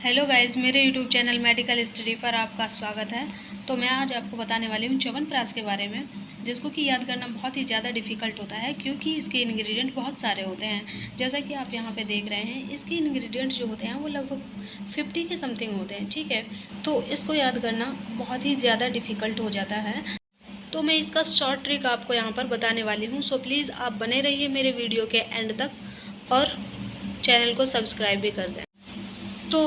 Hello guys, मेरे YouTube channel medical study पर आपका स्वागत है। तो मैं आज आपको बताने वाली हूँ च्यवनप्राश के बारे में, जिसको कि याद करना बहुत ही ज़्यादा डिफ़िकल्ट होता है क्योंकि इसके इंग्रेडिएंट बहुत सारे होते हैं। जैसा कि आप यहाँ पे देख रहे हैं, इसके इंग्रेडिएंट जो होते हैं वो लगभग 50 के समथिंग होते हैं, ठीक है। तो इसको याद करना बहुत ही ज़्यादा डिफ़िकल्ट हो जाता है। तो मैं इसका शॉर्ट ट्रिक आपको यहाँ पर बताने वाली हूँ। सो प्लीज़ आप बने रहिए मेरे वीडियो के एंड तक और चैनल को सब्सक्राइब भी कर दें। तो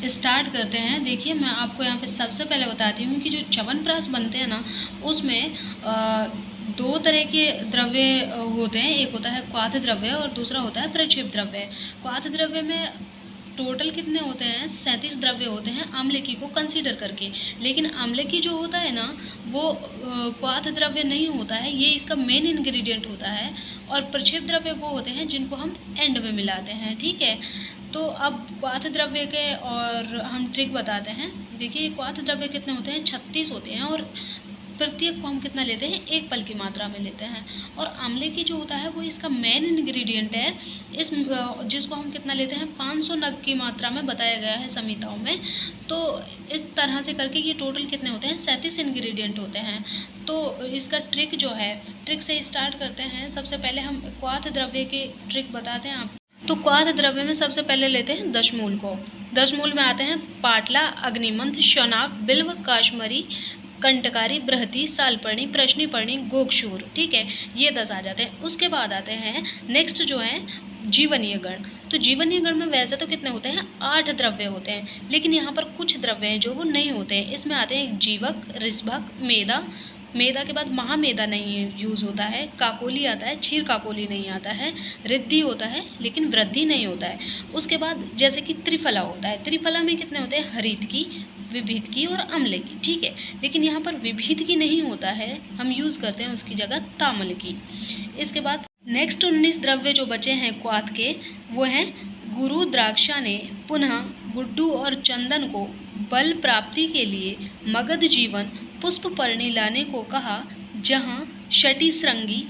स्टार्ट करते हैं। देखिए, मैं आपको यहाँ पे सबसे पहले बताती हूँ कि जो च्यवनप्राश बनते हैं ना, उसमें दो तरह के द्रव्य होते हैं। एक होता है क्वाथ द्रव्य और दूसरा होता है प्रक्षेप द्रव्य। क्वाथ द्रव्य में टोटल कितने होते हैं? 37 द्रव्य होते हैं आम्लकी को कंसीडर करके। लेकिन आम्लकी जो होता है ना, वो क्वाथ द्रव्य नहीं होता है, ये इसका मेन इंग्रेडिएंट होता है। और प्रक्षेप द्रव्य वो होते हैं जिनको हम एंड में मिलाते हैं, ठीक है। तो अब क्वाथ द्रव्य के और हम ट्रिक बताते हैं। देखिए, क्वाथ द्रव्य कितने होते हैं? 36 होते हैं और प्रत्येक को हम कितना लेते हैं? 1 पल की मात्रा में लेते हैं। और आंवले की जो होता है वो इसका मेन इंग्रेडिएंट है। जिसको हम कितना लेते हैं? 500 नग की मात्रा में बताया गया है संहिताओं में। तो इस तरह से करके ये टोटल कितने होते हैं? 37 इंग्रेडिएंट होते हैं। तो इसका ट्रिक जो है, ट्रिक से स्टार्ट करते हैं। सबसे पहले हम क्वाथ द्रव्य के ट्रिक बताते हैं आप। तो क्वाथ द्रव्य में सबसे पहले लेते हैं 10 मूल को। 10 मूल में आते हैं पाटला, अग्निमंथ, शौनाक, बिल्व, काश्मरी, कंटकारी, बृहति, सालपर्णी, प्रश्निपर्णी, गोक्षूर, ठीक है। ये 10 आ जाते हैं। उसके बाद आते हैं नेक्स्ट जो है जीवनीय गण। तो जीवनीय गण में वैसे तो कितने होते हैं? 8 द्रव्य होते हैं, लेकिन यहाँ पर कुछ द्रव्य हैं जो वो नहीं होते हैं। इसमें आते हैं जीवक, ऋषभक, मेदा। मेदा के बाद महामेदा नहीं यूज़ होता है। काकोली आता है, क्षीर काकोली नहीं आता है। रिद्धि होता है लेकिन वृद्धि नहीं होता है। उसके बाद जैसे कि त्रिफला होता है। त्रिफला में कितने होते हैं? हरित की, विभित की और अम्ल की, ठीक है। लेकिन यहाँ पर विभित की नहीं होता है, हम यूज़ करते हैं उसकी जगह ताम्ल की। इसके बाद नेक्स्ट 19 द्रव्य जो बचे हैं क्वाथ के, वो हैं गुरु द्राक्षा ने पुनः गुड्डू और चंदन को बल प्राप्ति के लिए मगध जीवन पुष्प पर्णी लाने को कहा, जहाँ शटी श्रृंगी,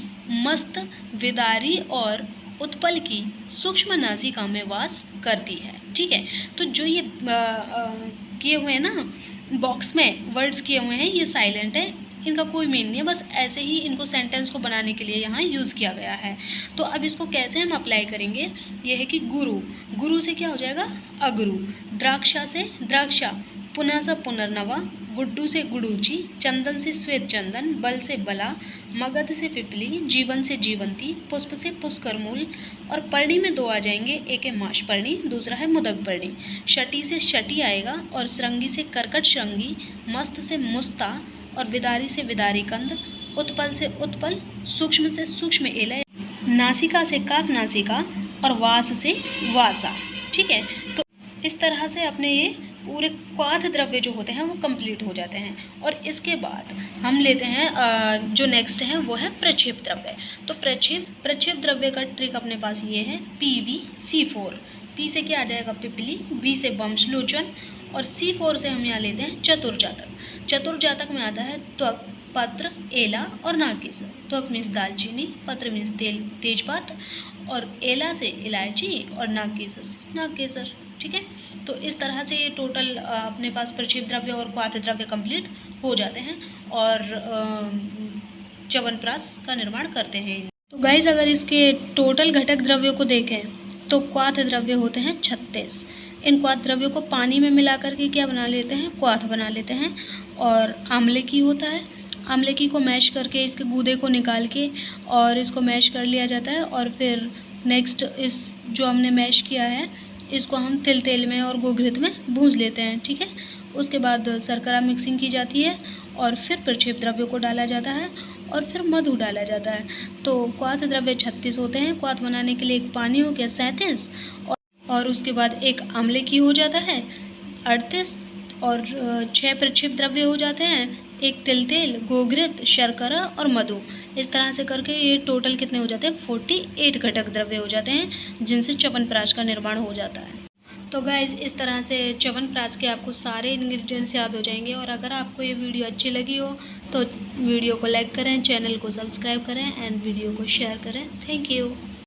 मस्त, विदारी और उत्पल की सूक्ष्म नासिका में वास करती है, ठीक है। तो जो ये किए हुए हैं ना बॉक्स में वर्ड्स किए हुए हैं, ये साइलेंट है, इनका कोई मीन नहीं है, बस ऐसे ही इनको सेंटेंस को बनाने के लिए यहाँ यूज़ किया गया है। तो अब इसको कैसे हम अप्लाई करेंगे? ये है कि गुरु, गुरु से क्या हो जाएगा? अगुरु। द्राक्षा से द्राक्षा, पुनः से पुनर्नवा, गुड्डू से गुडूची, चंदन से श्वेत चंदन, बल से बला, मगध से पिपली, जीवन से जीवंती, पुष्प से पुष्करमूल। और पर्णी में 2 आ जाएंगे, एक है माश पर्णी, दूसरा है मुदक पर्णी। शटी से शटी आएगा और श्रृंगी से कर्कट श्रृंगी, मस्त से मुस्ता और विदारी से विदारी कंद, उत्पल से उत्पल, सूक्ष्म से सूक्ष्म एलय, नासिका से काक नासिका और वास से वासा, ठीक है। तो इस तरह से अपने ये पूरे क्वाथ द्रव्य जो होते हैं वो कंप्लीट हो जाते हैं। और इसके बाद हम लेते हैं जो नेक्स्ट है वो है प्रक्षेप द्रव्य। तो प्रक्षेप द्रव्य का ट्रिक अपने पास ये है PVC4। P से क्या आ जाएगा? पिपली, V से वंशलोचन और C4 से हम यहाँ लेते हैं चतुर्जातक। चतुर्जातक में आता है त्वक, पत्र, एला और नागकेसर। त्वक मीन्स दालचीनी, पत्र मीन्स तेजपात और एला से इलायची और नागकेसर से नागकेसर, ठीक है। तो इस तरह से ये टोटल अपने पास प्रक्षेप द्रव्य और क्वाथ द्रव्य कंप्लीट हो जाते हैं और च्यवनप्राश का निर्माण करते हैं। तो गाइस, अगर इसके टोटल घटक द्रव्यों को देखें तो क्वाथ द्रव्य होते हैं 36। इन क्वाथ द्रव्यों को पानी में मिला करके क्या बना लेते हैं? क्वाथ बना लेते हैं। और आम्लकी होता है, आम्लकी को मैश करके इसके गूदे को निकाल के और इसको मैश कर लिया जाता है। और फिर नेक्स्ट इस जो हमने मैश किया है इसको हम तेल में और गोघृत में भूंज लेते हैं, ठीक है। उसके बाद शर्करा मिक्सिंग की जाती है और फिर प्रक्षेप द्रव्य को डाला जाता है और फिर मधु डाला जाता है। तो क्वाथ द्रव्य 36 होते हैं। क्वाथ बनाने के लिए एक पानी हो गया 37 और उसके बाद एक आम्ले की हो जाता है 38 और 6 प्रक्षेप द्रव्य हो जाते हैं, एक तेल, गोघृत, शर्करा और मधु। इस तरह से करके ये टोटल कितने हो जाते हैं? 48 घटक द्रव्य हो जाते हैं जिनसे च्यवनप्राश का निर्माण हो जाता है। तो गाइस, इस तरह से च्यवनप्राश के आपको सारे इंग्रेडिएंट्स याद हो जाएंगे। और अगर आपको ये वीडियो अच्छी लगी हो तो वीडियो को लाइक करें, चैनल को सब्सक्राइब करें एंड वीडियो को शेयर करें। Thank you.